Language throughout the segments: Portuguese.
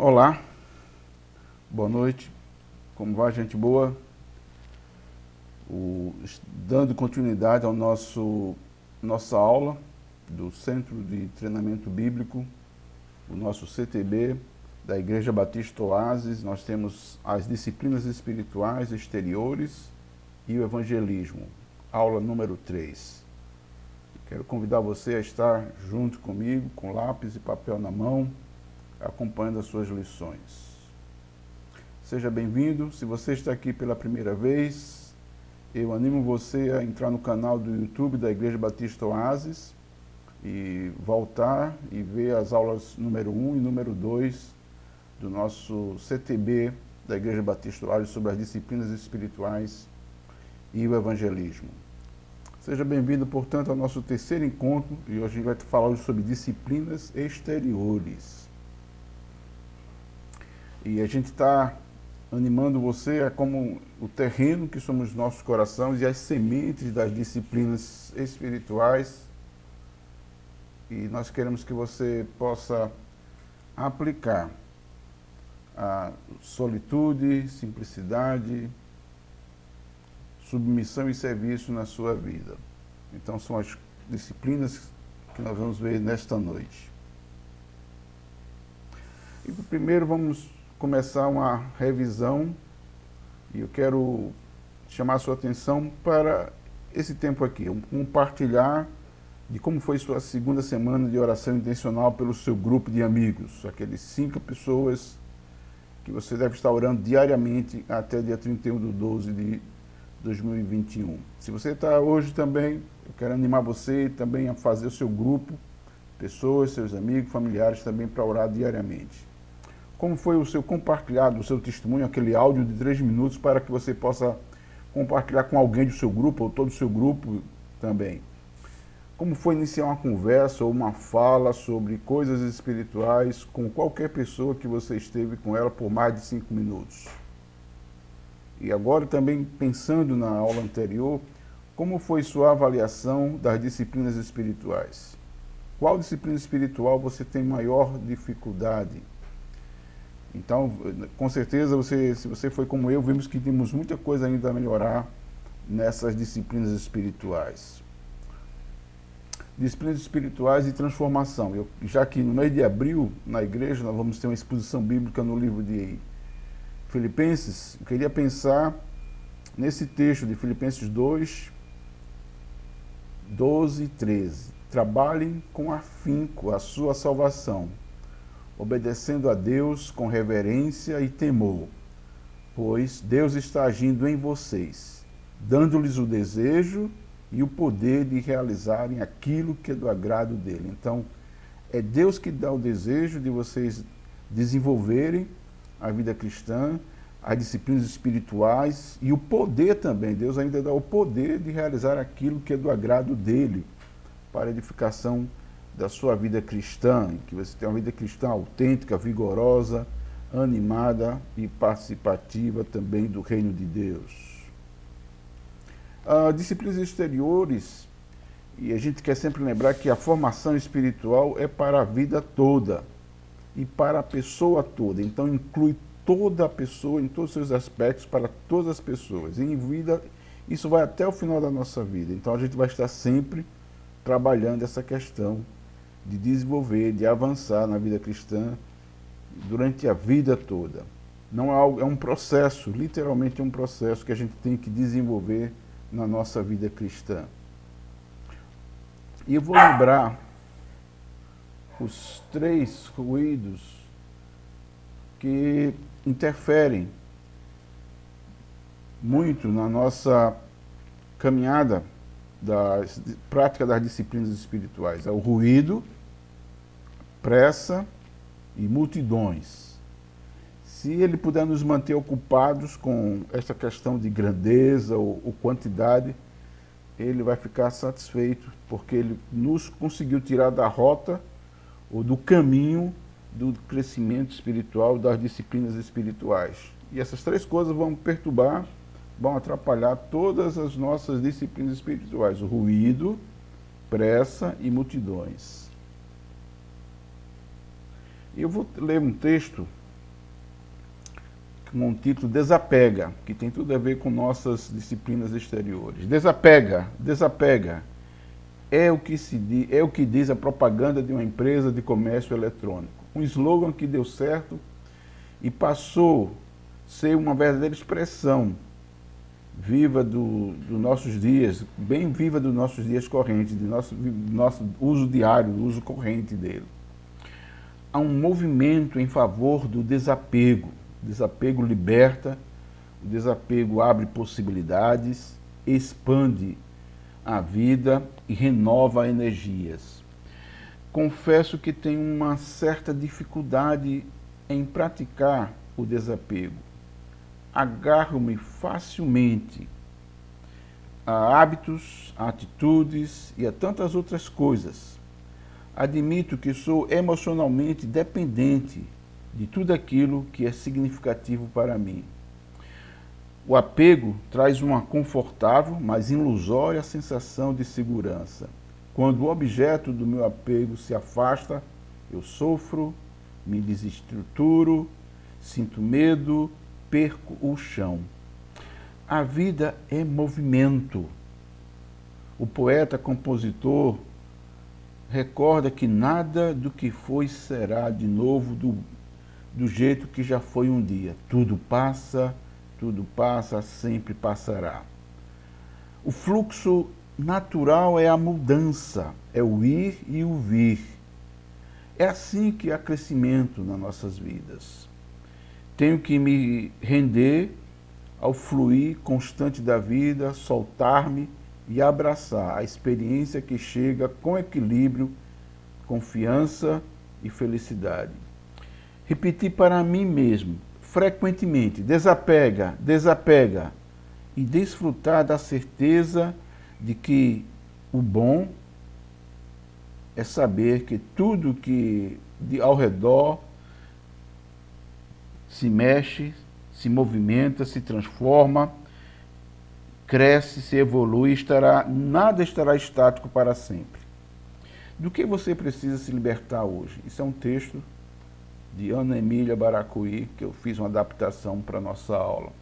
Olá, boa noite, como vai, gente boa? Dando continuidade ao nossa aula do Centro de Treinamento Bíblico, o nosso CTB, da Igreja Batista Oásis. Nós temos as disciplinas espirituais exteriores e o evangelismo, aula número 3. Quero convidar você a estar junto comigo, com lápis e papel na mão, acompanhando as suas lições. Seja bem-vindo. Se você está aqui pela primeira vez, eu animo você a entrar no canal do YouTube da Igreja Batista Oásis e voltar e ver as aulas número 1 e número 2 do nosso CTB da Igreja Batista Oásis sobre as disciplinas espirituais e o evangelismo. Seja bem-vindo, portanto, ao nosso terceiro encontro, e hoje a gente vai falar sobre disciplinas exteriores. E a gente está animando você a como o terreno que somos nossos corações e as sementes das disciplinas espirituais. E nós queremos que você possa aplicar a solitude, simplicidade, submissão e serviço na sua vida. Então são as disciplinas que nós vamos ver nesta noite. E primeiro vamos começar uma revisão, e eu quero chamar a sua atenção para esse tempo aqui, compartilhar de como foi sua segunda semana de oração intencional pelo seu grupo de amigos, aqueles 5 pessoas que você deve estar orando diariamente até dia 31/12 de 2021. Se você está hoje também, eu quero animar você também a fazer o seu grupo, pessoas, seus amigos, familiares também para orar diariamente. Como foi o seu compartilhado, o seu testemunho, aquele áudio de 3 minutos, para que você possa compartilhar com alguém do seu grupo, ou todo o seu grupo também. Como foi iniciar uma conversa ou uma fala sobre coisas espirituais com qualquer pessoa que você esteve com ela por mais de 5 minutos. E agora também pensando na aula anterior, como foi sua avaliação das disciplinas espirituais? Qual disciplina espiritual você tem maior dificuldade? Então, com certeza, se você foi como eu, vimos que temos muita coisa ainda a melhorar nessas disciplinas espirituais. Disciplinas espirituais e transformação. Já que no mês de abril, na igreja, nós vamos ter uma exposição bíblica no livro de Filipenses, eu queria pensar nesse texto de Filipenses 2, 12 e 13. Trabalhem com afinco a sua salvação, obedecendo a Deus com reverência e temor, pois Deus está agindo em vocês, dando-lhes o desejo e o poder de realizarem aquilo que é do agrado dele. Então, é Deus que dá o desejo de vocês desenvolverem a vida cristã, as disciplinas espirituais e o poder também. Deus ainda dá o poder de realizar aquilo que é do agrado dele, para a edificação da sua vida cristã, que você tenha uma vida cristã autêntica, vigorosa, animada e participativa também do reino de Deus. Disciplinas exteriores, e a gente quer sempre lembrar que a formação espiritual é para a vida toda e para a pessoa toda, então inclui toda a pessoa em todos os seus aspectos, para todas as pessoas. E em vida, isso vai até o final da nossa vida, então a gente vai estar sempre trabalhando essa questão de desenvolver, de avançar na vida cristã durante a vida toda. Não é algo, é um processo, literalmente é um processo que a gente tem que desenvolver na nossa vida cristã. E eu vou lembrar os 3 ruídos que interferem muito na nossa caminhada da prática das disciplinas espirituais. É o ruído, pressa e multidões. Se ele puder nos manter ocupados com esta questão de grandeza ou quantidade, ele vai ficar satisfeito, porque ele nos conseguiu tirar da rota ou do caminho do crescimento espiritual, das disciplinas espirituais. E essas 3 coisas vão perturbar, vão atrapalhar todas as nossas disciplinas espirituais: o ruído, pressa e multidões. Eu vou ler um texto com o título Desapega, que tem tudo a ver com nossas disciplinas exteriores. Desapega, desapega. É o que diz a propaganda de uma empresa de comércio eletrônico. Um slogan que deu certo e passou a ser uma verdadeira expressão viva dos nossos dias, bem viva dos nossos dias correntes, do nosso uso diário, do uso corrente dele. Há um movimento em favor do desapego. O desapego liberta, o desapego abre possibilidades, expande a vida e renova energias. Confesso que tenho uma certa dificuldade em praticar o desapego. Agarro-me facilmente a hábitos, a atitudes e a tantas outras coisas. Admito que sou emocionalmente dependente de tudo aquilo que é significativo para mim. O apego traz uma confortável, mas ilusória sensação de segurança. Quando o objeto do meu apego se afasta, eu sofro, me desestruturo, sinto medo, perco o chão. A vida é movimento. O poeta-compositor recorda que nada do que foi será de novo do jeito que já foi um dia. Tudo passa, sempre passará. O fluxo natural é a mudança, é o ir e o vir. É assim que há crescimento nas nossas vidas. Tenho que me render ao fluir constante da vida, soltar-me e abraçar a experiência que chega com equilíbrio, confiança e felicidade. Repetir para mim mesmo, frequentemente, desapega, desapega, e desfrutar da certeza de que o bom é saber que tudo que ao redor se mexe, se movimenta, se transforma, cresce, se evolui, nada estará estático para sempre. Do que você precisa se libertar hoje? Isso é um texto de Ana Emília Baracuí, que eu fiz uma adaptação para a nossa aula.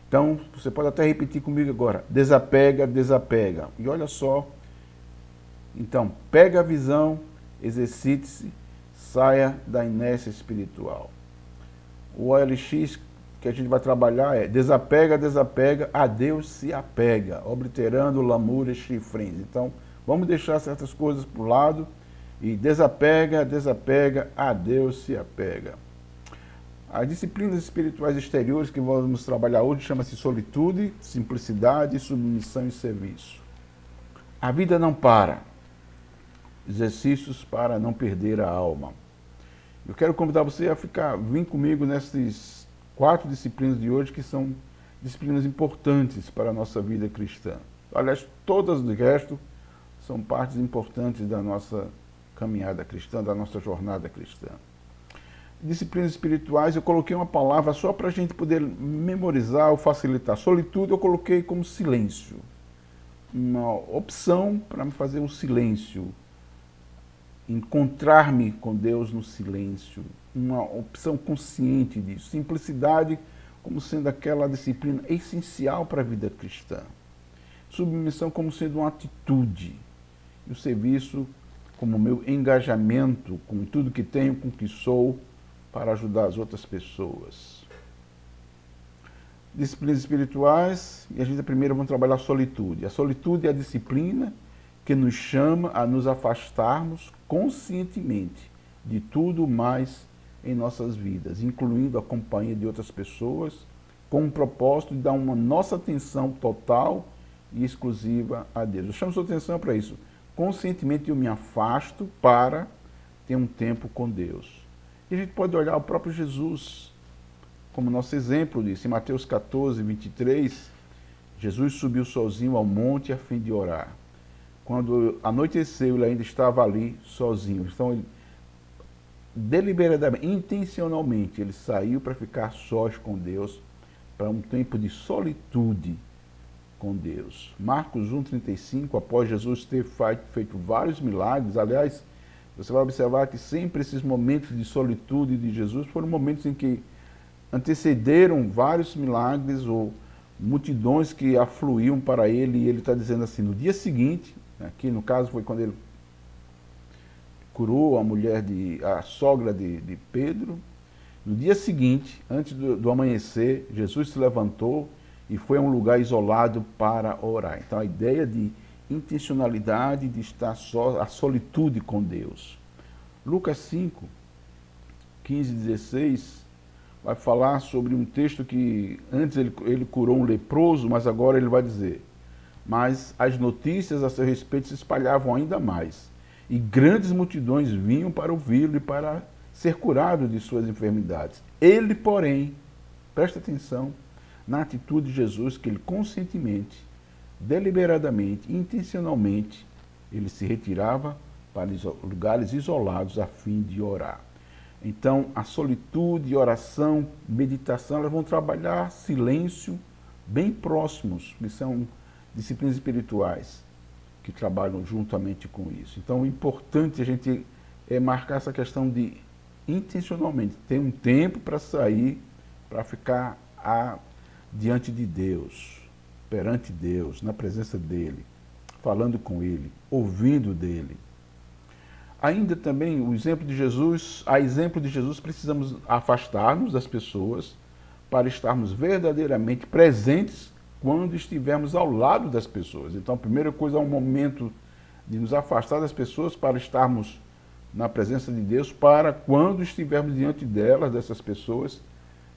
Então, você pode até repetir comigo agora, desapega, desapega. E olha só, então, pega a visão, exercite-se, saia da inércia espiritual. O OLX que a gente vai trabalhar é desapega, desapega, a Deus se apega, obliterando lamúrias, chifrins. Então, vamos deixar certas coisas para o lado e desapega, desapega, a Deus se apega. As disciplinas espirituais exteriores que vamos trabalhar hoje chama-se solitude, simplicidade, submissão e serviço. A vida não para. Exercícios para não perder a alma. Eu quero convidar você a vir comigo nessas 4 disciplinas de hoje, que são disciplinas importantes para a nossa vida cristã. Aliás, todas do resto são partes importantes da nossa caminhada cristã, da nossa jornada cristã. Disciplinas espirituais, eu coloquei uma palavra só para a gente poder memorizar ou facilitar. Solitude eu coloquei como silêncio. Uma opção para me fazer um silêncio. Encontrar-me com Deus no silêncio. Uma opção consciente disso. Simplicidade como sendo aquela disciplina essencial para a vida cristã. Submissão como sendo uma atitude. E o serviço como meu engajamento com tudo que tenho, com o que sou, para ajudar as outras pessoas. Disciplinas espirituais, e a gente primeiro vamos trabalhar a solitude. A solitude é a disciplina que nos chama a nos afastarmos conscientemente de tudo mais em nossas vidas, incluindo a companhia de outras pessoas, com o propósito de dar uma nossa atenção total e exclusiva a Deus. Eu chamo sua atenção para isso. Conscientemente eu me afasto para ter um tempo com Deus. E a gente pode olhar o próprio Jesus como nosso exemplo disso. Em Mateus 14, 23, Jesus subiu sozinho ao monte a fim de orar. Quando anoiteceu, ele ainda estava ali sozinho. Então, ele, deliberadamente, intencionalmente, ele saiu para ficar sós com Deus, para um tempo de solitude com Deus. Marcos 1,35, após Jesus ter feito vários milagres, aliás, você vai observar que sempre esses momentos de solitude de Jesus foram momentos em que antecederam vários milagres ou multidões que afluíam para ele, e ele está dizendo assim, no dia seguinte, aqui no caso foi quando ele curou a sogra de Pedro, no dia seguinte, antes do amanhecer, Jesus se levantou e foi a um lugar isolado para orar. Então a ideia de intencionalidade, de estar só, a solitude com Deus. Lucas 5, 15 e 16, vai falar sobre um texto que antes ele curou um leproso, mas agora ele vai dizer, mas as notícias a seu respeito se espalhavam ainda mais, e grandes multidões vinham para ouvi-lo e para ser curado de suas enfermidades. Ele, porém, presta atenção na atitude de Jesus, que ele conscientemente, deliberadamente, intencionalmente, ele se retirava para lugares isolados a fim de orar. Então, a solitude, oração, meditação, elas vão trabalhar silêncio bem próximos, que são disciplinas espirituais que trabalham juntamente com isso. Então, o importante a gente é marcar essa questão de intencionalmente ter um tempo para sair, para ficar diante de Deus, perante Deus, na presença dele, falando com ele, ouvindo dele. Ainda também, a exemplo de Jesus, precisamos afastar-nos das pessoas para estarmos verdadeiramente presentes quando estivermos ao lado das pessoas. Então, a primeira coisa é um momento de nos afastar das pessoas para estarmos na presença de Deus, para quando estivermos diante delas, dessas pessoas,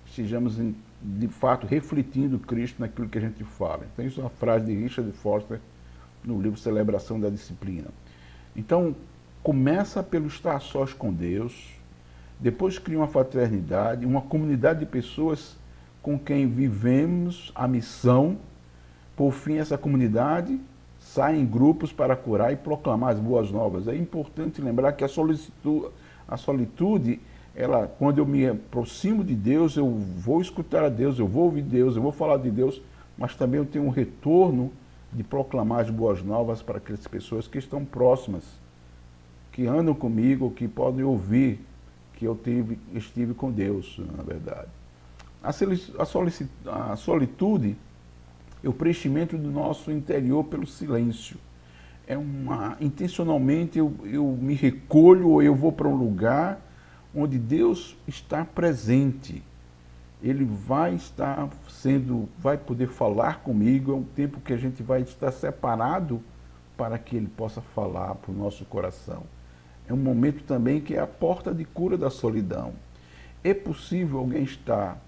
estejamos de fato refletindo Cristo naquilo que a gente fala. Então, isso é uma frase de Richard Foster no livro Celebração da Disciplina. Então, começa pelo estar sós com Deus, depois cria uma fraternidade, uma comunidade de pessoas com quem vivemos a missão. Por fim, essa comunidade sai em grupos para curar e proclamar as boas novas. É importante lembrar que a solitude, quando eu me aproximo de Deus, eu vou escutar a Deus, eu vou ouvir Deus, eu vou falar de Deus, mas também eu tenho um retorno de proclamar as boas novas para aquelas pessoas que estão próximas, que andam comigo, que podem ouvir que eu estive com Deus, na verdade. A solitude é o preenchimento do nosso interior pelo silêncio. Intencionalmente eu me recolho, ou eu vou para um lugar onde Deus está presente. Ele vai poder falar comigo, é um tempo que a gente vai estar separado para que Ele possa falar para o nosso coração. É um momento também que é a porta de cura da solidão. É possível alguém estar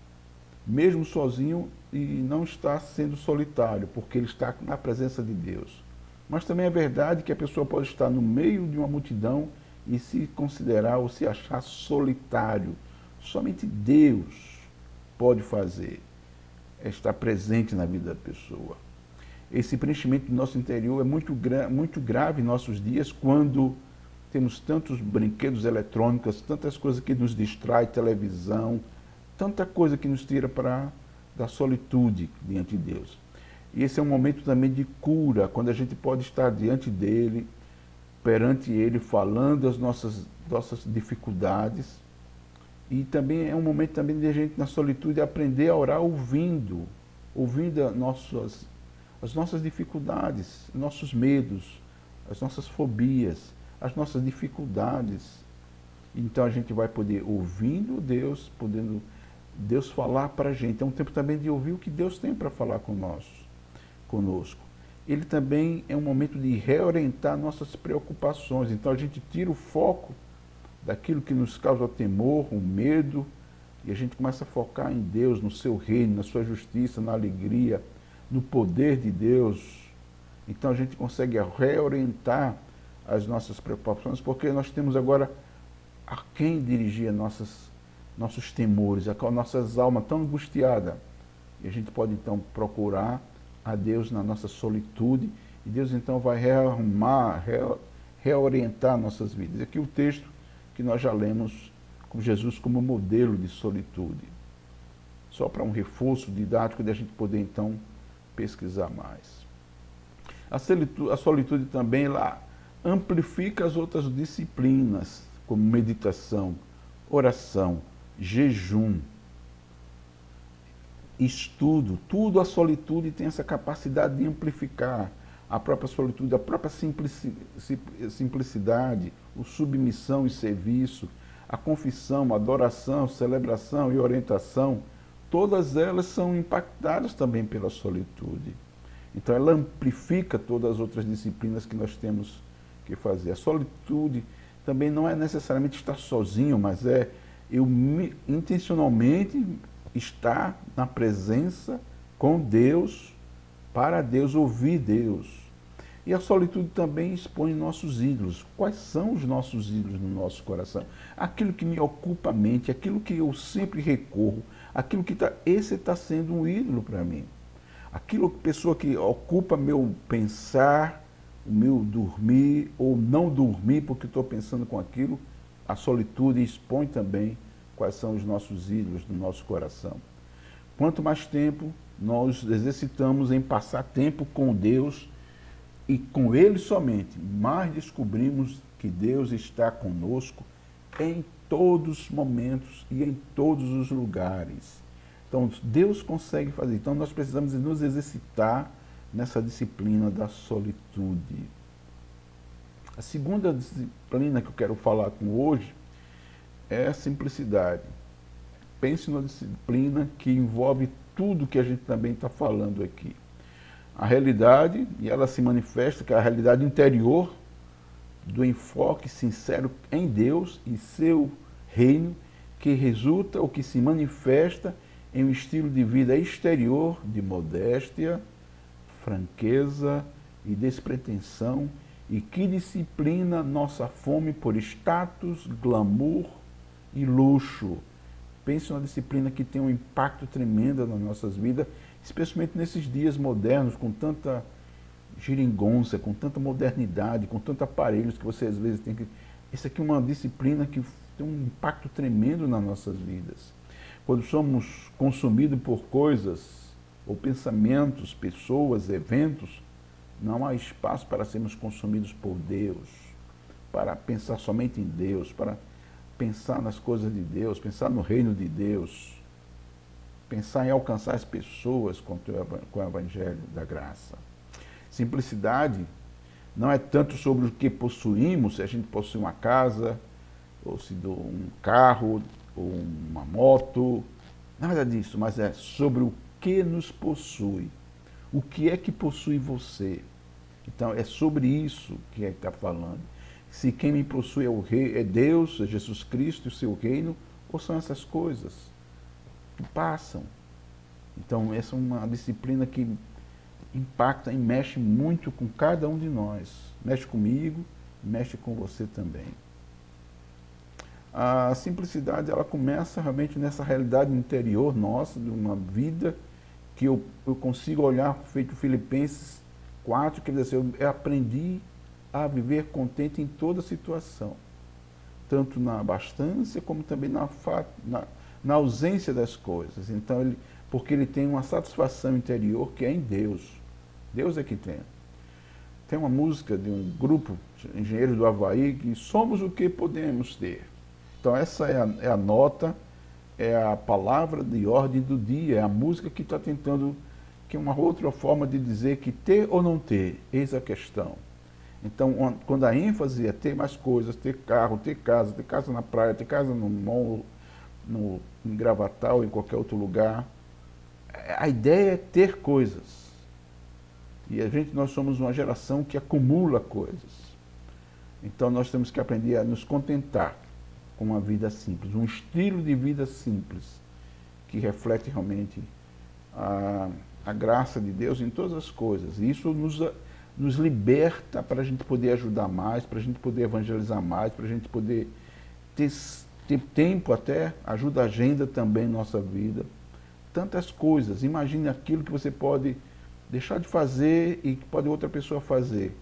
mesmo sozinho e não estar sendo solitário, porque ele está na presença de Deus. Mas também é verdade que a pessoa pode estar no meio de uma multidão e se considerar ou se achar solitário. Somente Deus pode fazer, é estar presente na vida da pessoa. Esse preenchimento do nosso interior é muito grave em nossos dias, quando temos tantos brinquedos eletrônicos, tantas coisas que nos distraem, televisão, tanta coisa que nos tira da solitude diante de Deus. E esse é um momento também de cura, quando a gente pode estar diante dele, perante ele, falando as nossas dificuldades. E também é um momento também de a gente, na solitude, aprender a orar ouvindo as nossas dificuldades, nossos medos, as nossas fobias, as nossas dificuldades. Então a gente vai poder ouvindo Deus, podendo Deus falar para a gente. É um tempo também de ouvir o que Deus tem para falar conosco. Ele também é um momento de reorientar nossas preocupações. Então a gente tira o foco daquilo que nos causa temor, o medo, e a gente começa a focar em Deus, no seu reino, na sua justiça, na alegria, no poder de Deus. Então a gente consegue reorientar as nossas preocupações, porque nós temos agora a quem dirigir nossos temores, a nossas almas tão angustiadas. E a gente pode então procurar a Deus na nossa solitude, e Deus então vai reorientar nossas vidas. Aqui o texto que nós já lemos com Jesus como modelo de solitude. Só para um reforço didático de a gente poder então pesquisar mais. A solitude também lá amplifica as outras disciplinas, como meditação, oração, jejum. estudo, tudo a solitude tem essa capacidade de amplificar. A própria solitude, a própria simplicidade, o submissão e serviço, a confissão, a adoração, celebração e orientação, todas elas são impactadas também pela solitude. Então ela amplifica todas as outras disciplinas que nós temos que fazer. A solitude também não é necessariamente estar sozinho, mas é eu intencionalmente estar na presença com Deus, para Deus, ouvir Deus. E a solitude também expõe nossos ídolos. Quais são os nossos ídolos no nosso coração? Aquilo que me ocupa a mente, aquilo que eu sempre recorro, aquilo que esse está sendo um ídolo para mim. Aquilo, pessoa que ocupa meu pensar, o meu dormir ou não dormir porque estou pensando com aquilo, a solitude expõe também quais são os nossos ídolos do nosso coração. Quanto mais tempo nós exercitamos em passar tempo com Deus e com Ele somente, mais descobrimos que Deus está conosco em todos os momentos e em todos os lugares. Então, Deus consegue fazer. Então, nós precisamos nos exercitar nessa disciplina da solitude. A segunda disciplina que eu quero falar com hoje é a simplicidade. Pense numa disciplina que envolve tudo que a gente também está falando aqui. A realidade, e ela se manifesta, que é a realidade interior do enfoque sincero em Deus e seu reino, que resulta ou que se manifesta em um estilo de vida exterior de modéstia, franqueza e despretensão, e que disciplina nossa fome por status, glamour e luxo. Pense numa disciplina que tem um impacto tremendo nas nossas vidas, especialmente nesses dias modernos, com tanta geringonça, com tanta modernidade, com tantos aparelhos que você às vezes tem que... Isso aqui é uma disciplina que tem um impacto tremendo nas nossas vidas. Quando somos consumidos por coisas, ou pensamentos, pessoas, eventos, não há espaço para sermos consumidos por Deus, para pensar somente em Deus, para pensar nas coisas de Deus, pensar no reino de Deus, pensar em alcançar as pessoas com o Evangelho da graça. Simplicidade não é tanto sobre o que possuímos, se a gente possui uma casa, ou se um carro, ou uma moto, nada disso, mas é sobre o que nos possui. O que é que possui você? Então é sobre isso que ele está falando. Se quem me possui é Deus, é Jesus Cristo e o seu reino, ou são essas coisas que passam. Então essa é uma disciplina que impacta e mexe muito com cada um de nós. Mexe comigo, mexe com você também. A simplicidade, ela começa realmente nessa realidade interior nossa, de uma vida que eu consigo olhar, feito Filipenses 4, que diz assim, eu aprendi a viver contente em toda situação, tanto na abastância como também na ausência das coisas. Então, porque ele tem uma satisfação interior que é em Deus. Deus é que tem. Tem uma música de um grupo, Engenheiros do Havaí, que somos o que podemos ter. Então essa é a nota, é a palavra de ordem do dia, é a música que está tentando, que é uma outra forma de dizer que ter ou não ter, eis a questão. Então, quando a ênfase é ter mais coisas, ter carro, ter casa na praia, ter casa no mall, em Gravatal, em qualquer outro lugar, a ideia é ter coisas. E nós somos uma geração que acumula coisas. Então nós temos que aprender a nos contentar com uma vida simples, um estilo de vida simples, que reflete realmente a graça de Deus em todas as coisas. E isso nos liberta para a gente poder ajudar mais, para a gente poder evangelizar mais, para a gente poder ter tempo até, ajuda a agenda também na nossa vida. Tantas coisas. Imagine aquilo que você pode deixar de fazer e que pode outra pessoa fazer.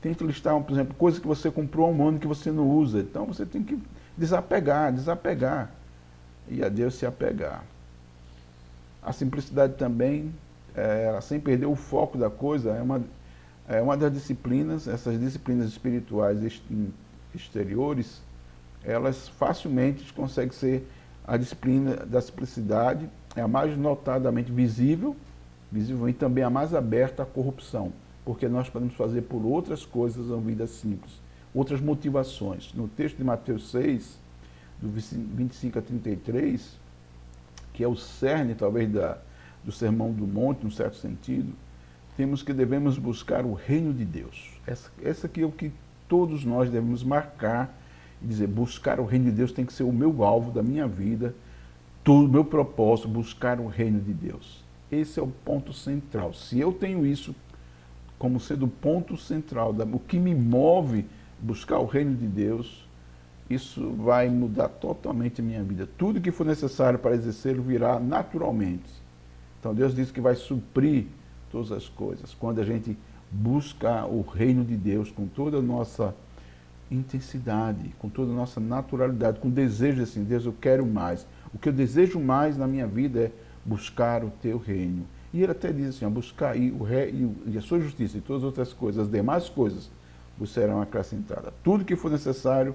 Tente listar, por exemplo, coisas que você comprou há um ano que você não usa. Então você tem que desapegar e a Deus se apegar. A simplicidade também, sem perder o foco da coisa, é uma das disciplinas, essas disciplinas espirituais exteriores, elas facilmente conseguem ser a disciplina da simplicidade é a mais notadamente visível e também a mais aberta à corrupção, porque nós podemos fazer por outras coisas uma vida simples, outras motivações. No texto de Mateus 6, do 25 a 33, que é o cerne, talvez, do Sermão do Monte, num certo sentido, temos que devemos buscar o reino de Deus. Essa aqui é o que todos nós devemos marcar e dizer, buscar o reino de Deus tem que ser o meu alvo da minha vida, todo o meu propósito, buscar o reino de Deus. Esse é o ponto central. Se eu tenho isso como sendo o ponto central, o que me move buscar o reino de Deus, isso vai mudar totalmente a minha vida. Tudo que for necessário para exercê-lo virá naturalmente. Então Deus diz que vai suprir todas as coisas. Quando a gente busca o reino de Deus com toda a nossa intensidade, com toda a nossa naturalidade, com desejo assim, Deus, eu quero mais. O que eu desejo mais na minha vida é buscar o teu reino. E ele até diz assim, buscar e a sua justiça e todas as outras coisas, as demais coisas, vos serão acrescentadas. Tudo que for necessário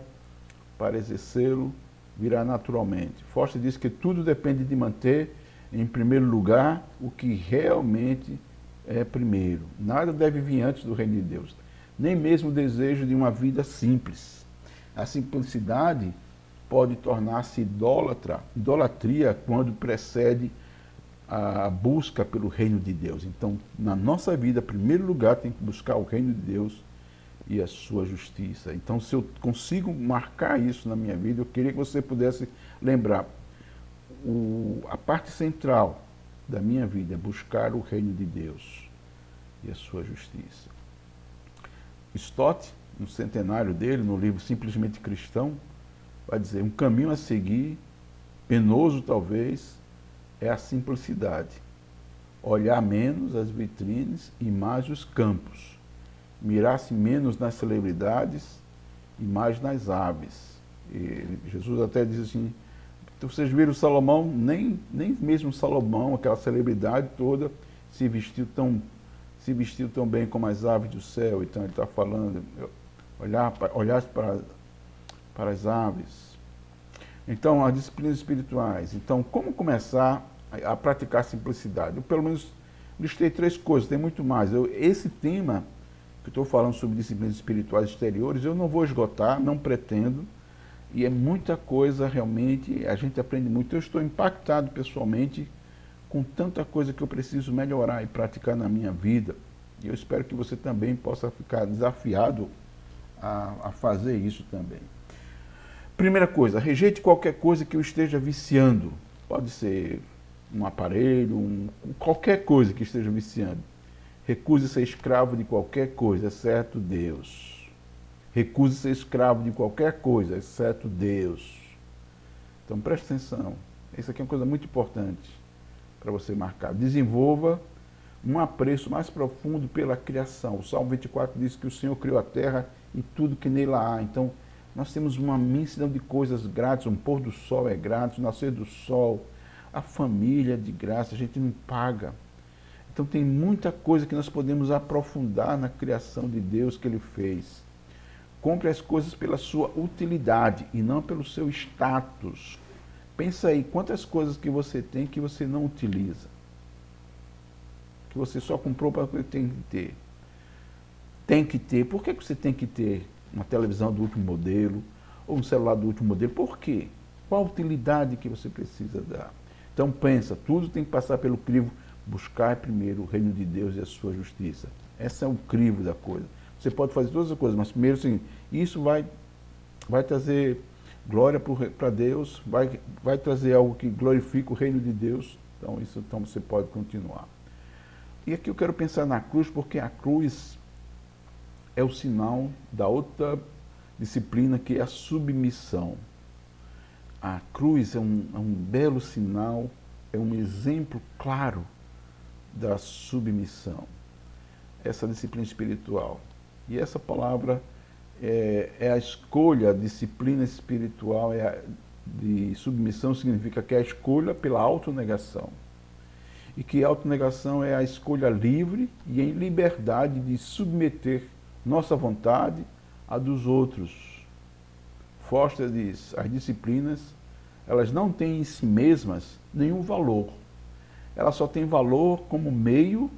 para exercê-lo virá naturalmente. Foster diz que tudo depende de manter, em primeiro lugar, o que realmente é primeiro. Nada deve vir antes do reino de Deus. Nem mesmo o desejo de uma vida simples. A simplicidade pode tornar-se idolatria quando precede a busca pelo reino de Deus. Então, na nossa vida, em primeiro lugar, tem que buscar o reino de Deus e a sua justiça. Então, se eu consigo marcar isso na minha vida, eu queria que você pudesse lembrar. A parte central da minha vida é buscar o reino de Deus e a sua justiça. Stott, no centenário dele, no livro Simplesmente Cristão, vai dizer, um caminho a seguir, penoso talvez, é a simplicidade. Olhar menos as vitrines e mais os campos. Mirar-se menos nas celebridades e mais nas aves. E Jesus até diz assim, vocês viram Salomão, nem mesmo Salomão, aquela celebridade toda, se vestiu tão bem como as aves do céu. Então ele está falando, olhar para as aves. Então, as disciplinas espirituais. Então, como começar a praticar a simplicidade? Eu, pelo menos, listei 3 coisas, tem muito mais. Esse tema que eu estou falando sobre disciplinas espirituais exteriores, eu não vou esgotar, não pretendo, e é muita coisa realmente, a gente aprende muito. Eu estou impactado pessoalmente com tanta coisa que eu preciso melhorar e praticar na minha vida, e eu espero que você também possa ficar desafiado a fazer isso também. Primeira coisa, rejeite qualquer coisa que o esteja viciando. Pode ser um aparelho, qualquer coisa que esteja viciando. Recuse ser escravo de qualquer coisa, exceto Deus. Recuse ser escravo de qualquer coisa, exceto Deus. Então preste atenção. Isso aqui é uma coisa muito importante para você marcar. Desenvolva um apreço mais profundo pela criação. O Salmo 24 diz que o Senhor criou a terra e tudo que nela há. Então, nós temos uma imensidão de coisas grátis, um pôr do sol é grátis, o nascer do sol, a família é de graça, a gente não paga. Então tem muita coisa que nós podemos aprofundar na criação de Deus que Ele fez. Compre as coisas pela sua utilidade e não pelo seu status. Pensa aí, quantas coisas que você tem que você não utiliza? Que você só comprou para que tem que ter. Tem que ter. Por que você tem que ter uma televisão do último modelo, ou um celular do último modelo? Por quê? Qual a utilidade que você precisa dar? Então pensa, tudo tem que passar pelo crivo, buscar primeiro o reino de Deus e a sua justiça. Esse é o crivo da coisa. Você pode fazer todas as coisas, mas primeiro assim, isso vai trazer glória para Deus, vai trazer algo que glorifica o reino de Deus. Então você pode continuar. E aqui eu quero pensar na cruz, porque a cruz é o sinal da outra disciplina, que é a submissão. A cruz é um belo sinal, é um exemplo claro da submissão. Essa disciplina espiritual. E essa palavra é a escolha, a disciplina espiritual de submissão significa que é a escolha pela autonegação. E que a autonegação é a escolha livre e em liberdade de submeter nossa vontade à dos outros. Foster diz, as disciplinas elas não têm em si mesmas nenhum valor. Elas só têm valor como meio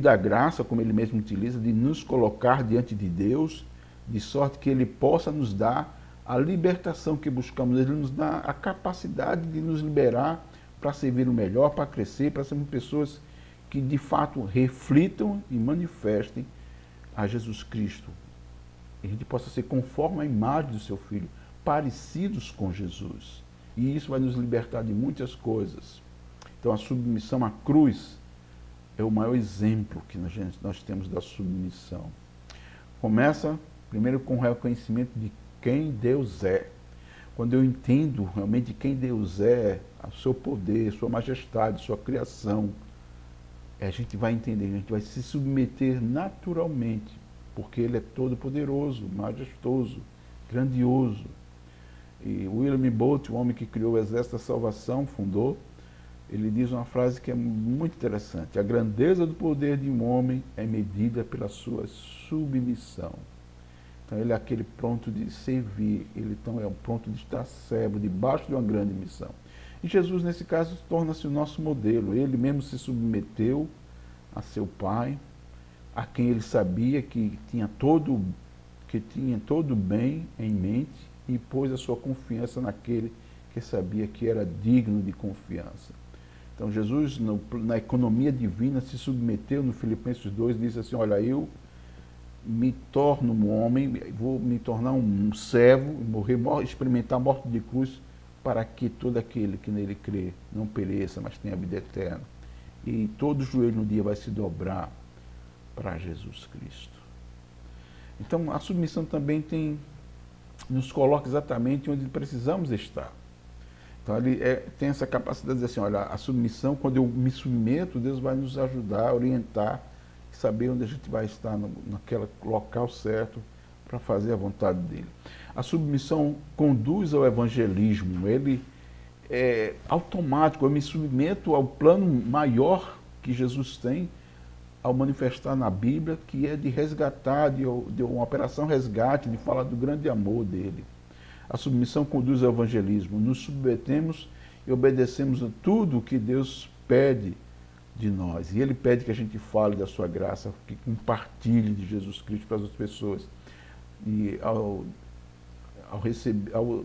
da graça, como ele mesmo utiliza, de nos colocar diante de Deus, de sorte que ele possa nos dar a libertação que buscamos. Ele nos dá a capacidade de nos liberar para servir o melhor, para crescer, para sermos pessoas que de fato reflitam e manifestem a Jesus Cristo. Que a gente possa ser conforme a imagem do seu Filho, parecidos com Jesus. E isso vai nos libertar de muitas coisas. Então a submissão à cruz é o maior exemplo que nós temos da submissão. Começa primeiro com o reconhecimento de quem Deus é. Quando eu entendo realmente quem Deus é, o seu poder, sua majestade, sua criação, a gente vai entender, a gente vai se submeter naturalmente, porque Ele é todo poderoso, majestoso, grandioso. E William Bolt, o homem que criou o Exército da Salvação, fundou, ele diz uma frase que é muito interessante: a grandeza do poder de um homem é medida pela sua submissão. Então ele é aquele pronto de servir, ele então é o pronto de estar servo, debaixo de uma grande missão. E Jesus, nesse caso, torna-se o nosso modelo. Ele mesmo se submeteu a seu Pai, a quem ele sabia que tinha todo o bem em mente, e pôs a sua confiança naquele que sabia que era digno de confiança. Então Jesus, na economia divina, se submeteu. No Filipenses 2, diz assim: olha, eu me torno um homem, vou me tornar um servo, morrer, experimentar a morte de cruz, para que todo aquele que nele crê não pereça, mas tenha vida eterna. E todo joelho no dia vai se dobrar para Jesus Cristo. Então a submissão também nos coloca exatamente onde precisamos estar. Então ele tem essa capacidade de dizer assim: olha, a submissão, quando eu me submeto, Deus vai nos ajudar, a orientar, saber onde a gente vai estar naquele local certo para fazer a vontade dele. A submissão conduz ao evangelismo. Ele é automático. Eu me submeto ao plano maior que Jesus tem ao manifestar na Bíblia, que é de resgatar, de uma operação resgate, de falar do grande amor dele. A submissão conduz ao evangelismo. Nos submetemos e obedecemos a tudo o que Deus pede de nós. E Ele pede que a gente fale da sua graça, que compartilhe de Jesus Cristo para as outras pessoas. E ao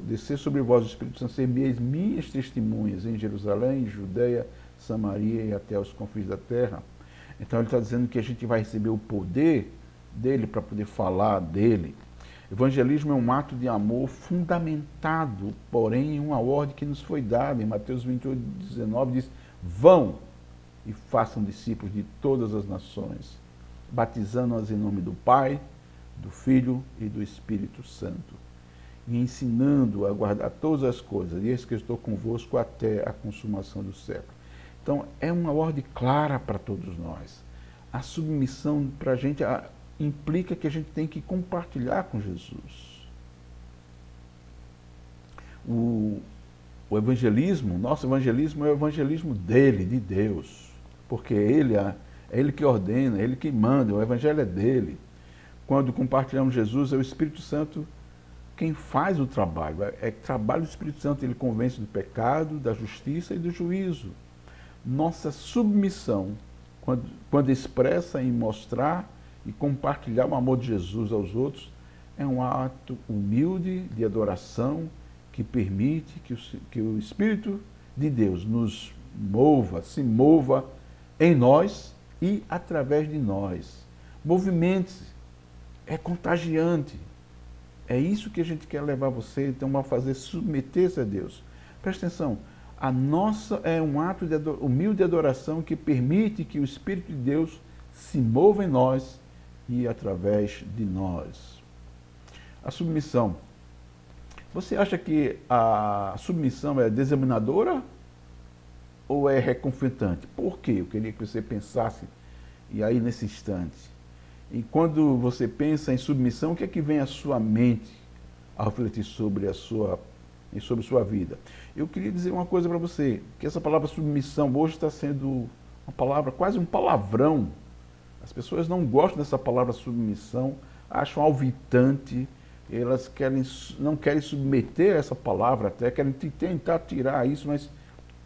descer sobre vós o Espírito Santo, sereis minhas testemunhas em Jerusalém, Judeia, Samaria e até os confins da terra. Então Ele está dizendo que a gente vai receber o poder dele para poder falar dele. Evangelismo é um ato de amor fundamentado, porém, em uma ordem que nos foi dada. Em Mateus 28, 19 diz: vão e façam discípulos de todas as nações, batizando-as em nome do Pai, do Filho e do Espírito Santo, e ensinando a guardar todas as coisas, e eis que eu estou convosco até a consumação do século. Então, é uma ordem clara para todos nós. A submissão para a gente implica que a gente tem que compartilhar com Jesus. O evangelismo, nosso evangelismo é o evangelismo dele, de Deus, porque é ele que ordena, é ele que manda, o evangelho é dele. Quando compartilhamos Jesus, é o Espírito Santo quem faz o trabalho, é trabalho do Espírito Santo, ele convence do pecado, da justiça e do juízo. Nossa submissão, quando expressa em mostrar e compartilhar o amor de Jesus aos outros, é um ato humilde de adoração que permite que o Espírito de Deus nos mova, se mova em nós e através de nós. Movimente-se, é contagiante. É isso que a gente quer levar você, então, a fazer, submeter-se a Deus. Presta atenção, a nossa é um ato de humilde adoração que permite que o Espírito de Deus se mova em nós e através de nós. A submissão. Você acha que a submissão é desanimadora ou é reconfortante? Por quê? Eu queria que você pensasse, e aí nesse instante. E quando você pensa em submissão, o que é que vem à sua mente ao refletir sobre sua vida? Eu queria dizer uma coisa para você, que essa palavra submissão hoje está sendo uma palavra, quase um palavrão. As pessoas não gostam dessa palavra submissão, acham alvitante, elas não querem submeter essa palavra, até querem tentar tirar isso, mas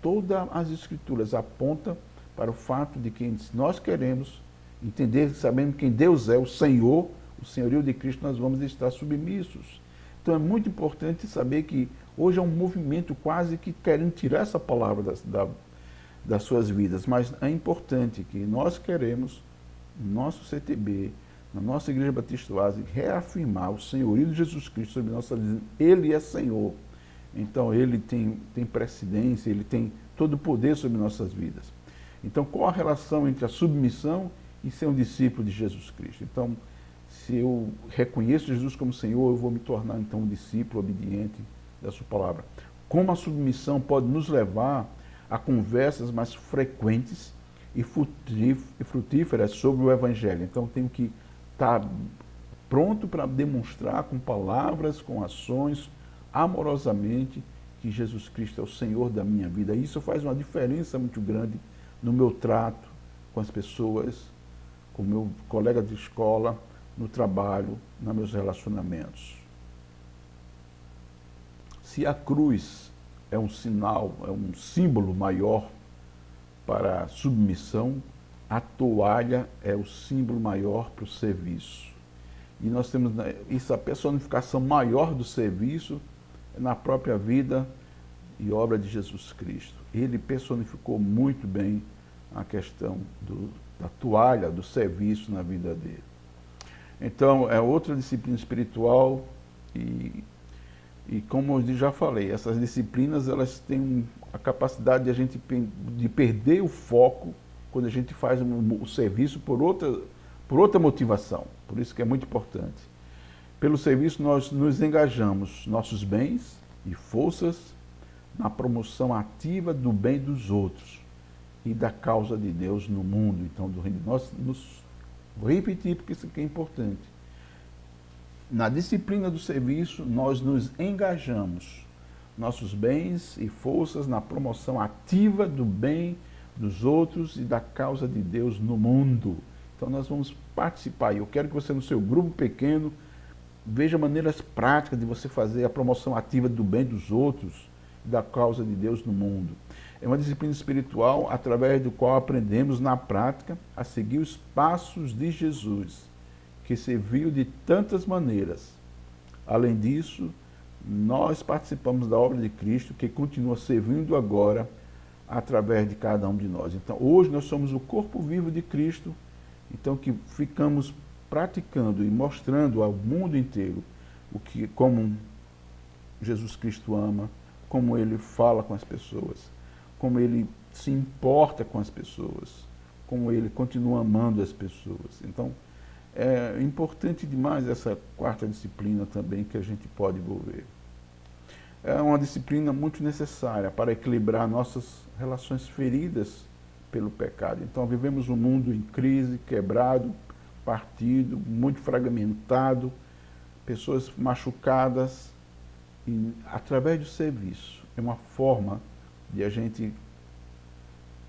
todas as escrituras apontam para o fato de que nós queremos entender, sabendo quem Deus é, o Senhor, o senhorio de Cristo, nós vamos estar submissos. Então é muito importante saber que hoje é um movimento quase que querendo tirar essa palavra das suas vidas, mas é importante que nós queremos, no nosso CTB, na nossa Igreja Batista Oásis, reafirmar o senhorio de Jesus Cristo sobre nossa vida. Ele é Senhor. Então ele tem precedência, ele tem todo o poder sobre nossas vidas. Então qual a relação entre a submissão e ser um discípulo de Jesus Cristo? Então, se eu reconheço Jesus como Senhor, eu vou me tornar então um discípulo obediente da sua palavra. Como a submissão pode nos levar a conversas mais frequentes e frutíferas sobre o Evangelho. Então, tenho que estar pronto para demonstrar com palavras, com ações, amorosamente, que Jesus Cristo é o Senhor da minha vida. Isso faz uma diferença muito grande no meu trato com as pessoas, com o meu colega de escola, no trabalho, nos meus relacionamentos. Se a cruz é um sinal, é um símbolo maior para a submissão, a toalha é o símbolo maior para o serviço. E nós temos isso, a personificação maior do serviço na própria vida e obra de Jesus Cristo. Ele personificou muito bem a questão da toalha, do serviço na vida dele. Então, é outra disciplina espiritual e como eu já falei, essas disciplinas elas têm a capacidade de a gente de perder o foco quando a gente faz o serviço por outra motivação. Por isso que é muito importante. Pelo serviço nós nos engajamos nossos bens e forças na promoção ativa do bem dos outros e da causa de Deus no mundo. Então, vou repetir porque isso aqui é importante. Na disciplina do serviço, nós nos engajamos nossos bens e forças na promoção ativa do bem dos outros e da causa de Deus no mundo. Então nós vamos participar. Eu quero que você, no seu grupo pequeno, veja maneiras práticas de você fazer a promoção ativa do bem dos outros e da causa de Deus no mundo. É uma disciplina espiritual através do qual aprendemos na prática a seguir os passos de Jesus, que serviu de tantas maneiras. Além disso, nós participamos da obra de Cristo, que continua servindo agora através de cada um de nós. Então, hoje nós somos o corpo vivo de Cristo, então que ficamos praticando e mostrando ao mundo inteiro como Jesus Cristo ama, como ele fala com as pessoas, como ele se importa com as pessoas, como ele continua amando as pessoas. Então, é importante demais essa quarta disciplina também que a gente pode envolver. É uma disciplina muito necessária para equilibrar nossas relações feridas pelo pecado. Então, vivemos um mundo em crise, quebrado, partido, muito fragmentado, pessoas machucadas, e através do serviço é uma forma de a gente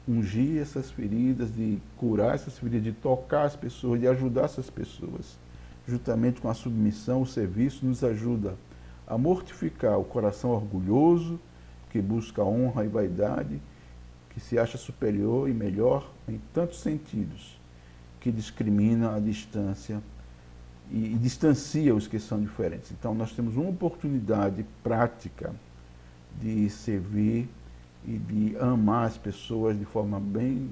ungir essas feridas, de curar essas feridas, de tocar as pessoas, de ajudar essas pessoas. Juntamente com a submissão, o serviço nos ajuda a mortificar o coração orgulhoso, que busca honra e vaidade, que se acha superior e melhor em tantos sentidos, que discrimina a distância e distancia os que são diferentes. Então, nós temos uma oportunidade prática de servir e de amar as pessoas de forma bem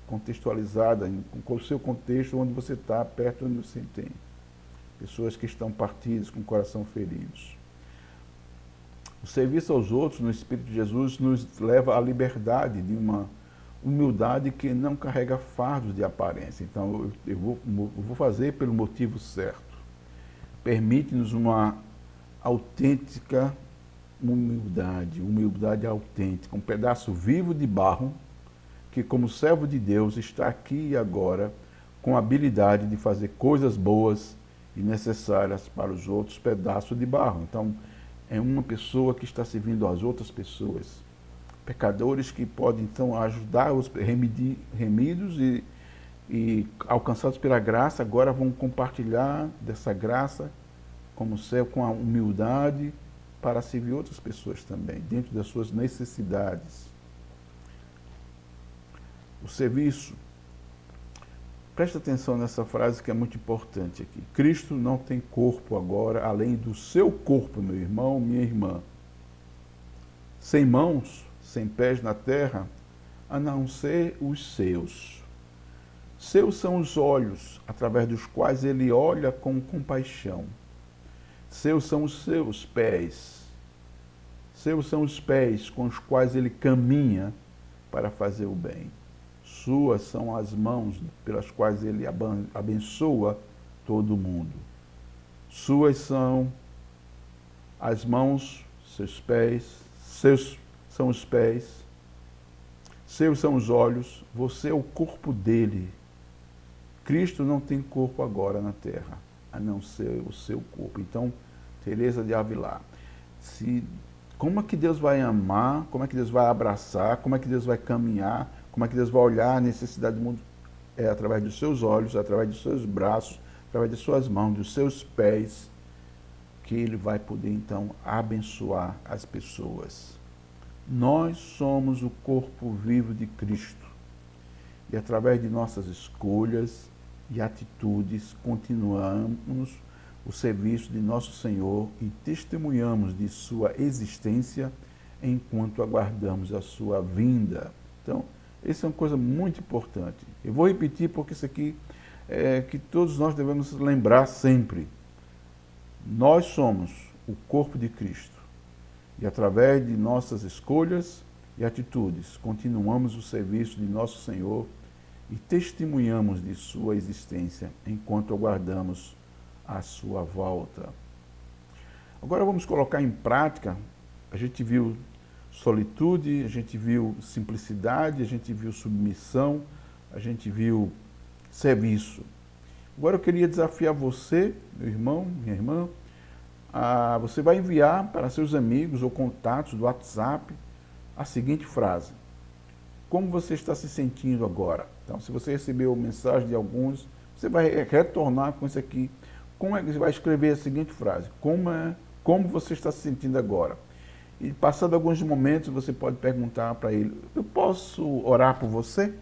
contextualizada, com o seu contexto, onde você está, perto onde você tem. Pessoas que estão partidas, com o coração feridos. O serviço aos outros, no Espírito de Jesus, nos leva à liberdade de uma humildade que não carrega fardos de aparência. Então, eu vou fazer pelo motivo certo. Permite-nos uma autêntica humildade autêntica, um pedaço vivo de barro que, como servo de Deus, está aqui e agora com a habilidade de fazer coisas boas e necessárias para os outros, pedaço de barro. Então, é uma pessoa que está servindo às outras pessoas, pecadores que podem então ajudar os remidos e alcançados pela graça, agora vão compartilhar dessa graça como servo com a humildade para servir outras pessoas também, dentro das suas necessidades. O serviço. Presta atenção nessa frase que é muito importante aqui. Cristo não tem corpo agora, além do seu corpo, meu irmão, minha irmã. Sem mãos, sem pés na terra, a não ser os seus. Seus são os olhos, através dos quais ele olha com compaixão. Seus são os seus pés. Seus são os pés com os quais ele caminha para fazer o bem. Suas são as mãos pelas quais ele abençoa todo mundo. Suas são as mãos, seus pés, seus são os pés, seus são os olhos, você é o corpo dele. Cristo não tem corpo agora na terra, a não ser o seu corpo. Então, Teresa de Ávila, como é que Deus vai amar, como é que Deus vai abraçar, como é que Deus vai caminhar, como é que Deus vai olhar a necessidade do mundo? É através dos seus olhos, através dos seus braços, através das suas mãos, dos seus pés, que ele vai poder, então, abençoar as pessoas. Nós somos o corpo vivo de Cristo. E através de nossas escolhas e atitudes, continuamos o serviço de nosso Senhor e testemunhamos de sua existência enquanto aguardamos a sua vinda. Então, essa é uma coisa muito importante. Eu vou repetir porque isso aqui é que todos nós devemos lembrar sempre. Nós somos o corpo de Cristo e através de nossas escolhas e atitudes continuamos o serviço de nosso Senhor e testemunhamos de sua existência enquanto aguardamos a sua volta. Agora vamos colocar em prática. A gente viu solitude, a gente viu simplicidade, a gente viu submissão, a gente viu serviço. Agora eu queria desafiar você, meu irmão, minha irmã, você vai enviar para seus amigos ou contatos do WhatsApp a seguinte frase: como você está se sentindo agora? Então, se você recebeu mensagem de alguns, você vai retornar com isso aqui. Como é que você vai escrever a seguinte frase? Como você está se sentindo agora? E passando alguns momentos, você pode perguntar para ele: eu posso orar por você?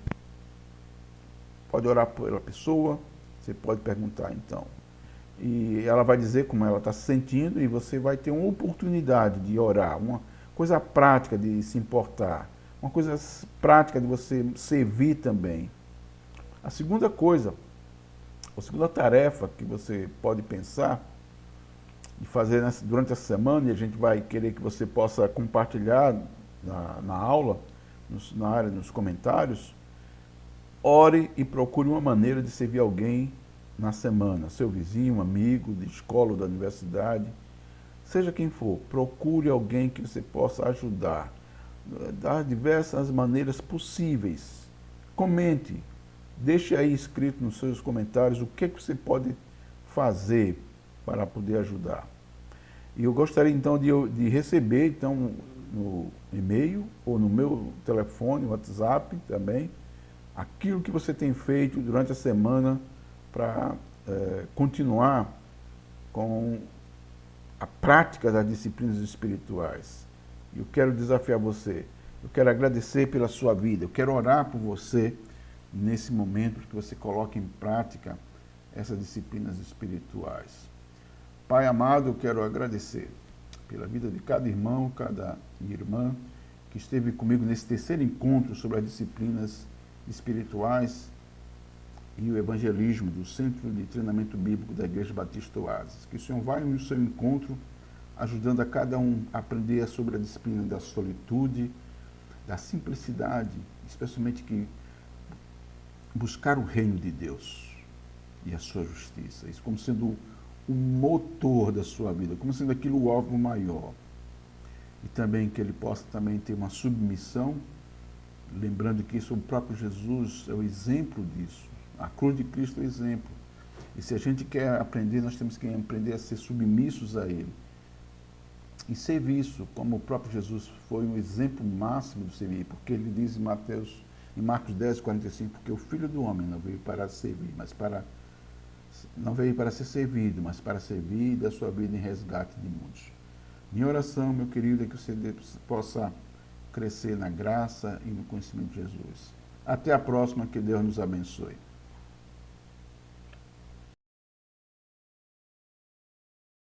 Pode orar pela pessoa, você pode perguntar então. E ela vai dizer como ela está se sentindo e você vai ter uma oportunidade de orar, uma coisa prática de se importar, uma coisa prática de você servir também. A segunda coisa, a segunda tarefa que você pode pensar de fazer durante essa semana, e a gente vai querer que você possa compartilhar na aula, na área, nos comentários, ore e procure uma maneira de servir alguém na semana, seu vizinho, um amigo de escola ou da universidade, seja quem for, procure alguém que você possa ajudar, das diversas maneiras possíveis. Comente, deixe aí escrito nos seus comentários o que você pode fazer para poder ajudar. E eu gostaria então de receber então no e-mail ou no meu telefone, WhatsApp também, aquilo que você tem feito durante a semana para continuar com a prática das disciplinas espirituais. Eu quero desafiar você, eu quero agradecer pela sua vida, eu quero orar por você nesse momento que você coloque em prática essas disciplinas espirituais. Pai amado, eu quero agradecer pela vida de cada irmão, cada irmã que esteve comigo nesse terceiro encontro sobre as disciplinas espirituais e o evangelismo do Centro de Treinamento Bíblico da Igreja Batista Oásis. Que o Senhor vai no seu encontro, ajudando a cada um a aprender sobre a disciplina da solitude, da simplicidade, especialmente que buscar o reino de Deus e a sua justiça, isso como sendo o motor da sua vida, como sendo aquilo o alvo maior. E também que ele possa também ter uma submissão, lembrando que isso, o próprio Jesus é o exemplo disso. A cruz de Cristo é o exemplo. E se a gente quer aprender, nós temos que aprender a ser submissos a Ele. E serviço, como o próprio Jesus foi um exemplo máximo do servir, porque ele diz em Marcos 10, 45, porque o Filho do Homem não veio para servir, mas para Não veio para ser servido, mas para servir e dar sua vida em resgate de muitos. Minha oração, meu querido, é que você possa crescer na graça e no conhecimento de Jesus. Até a próxima, que Deus nos abençoe.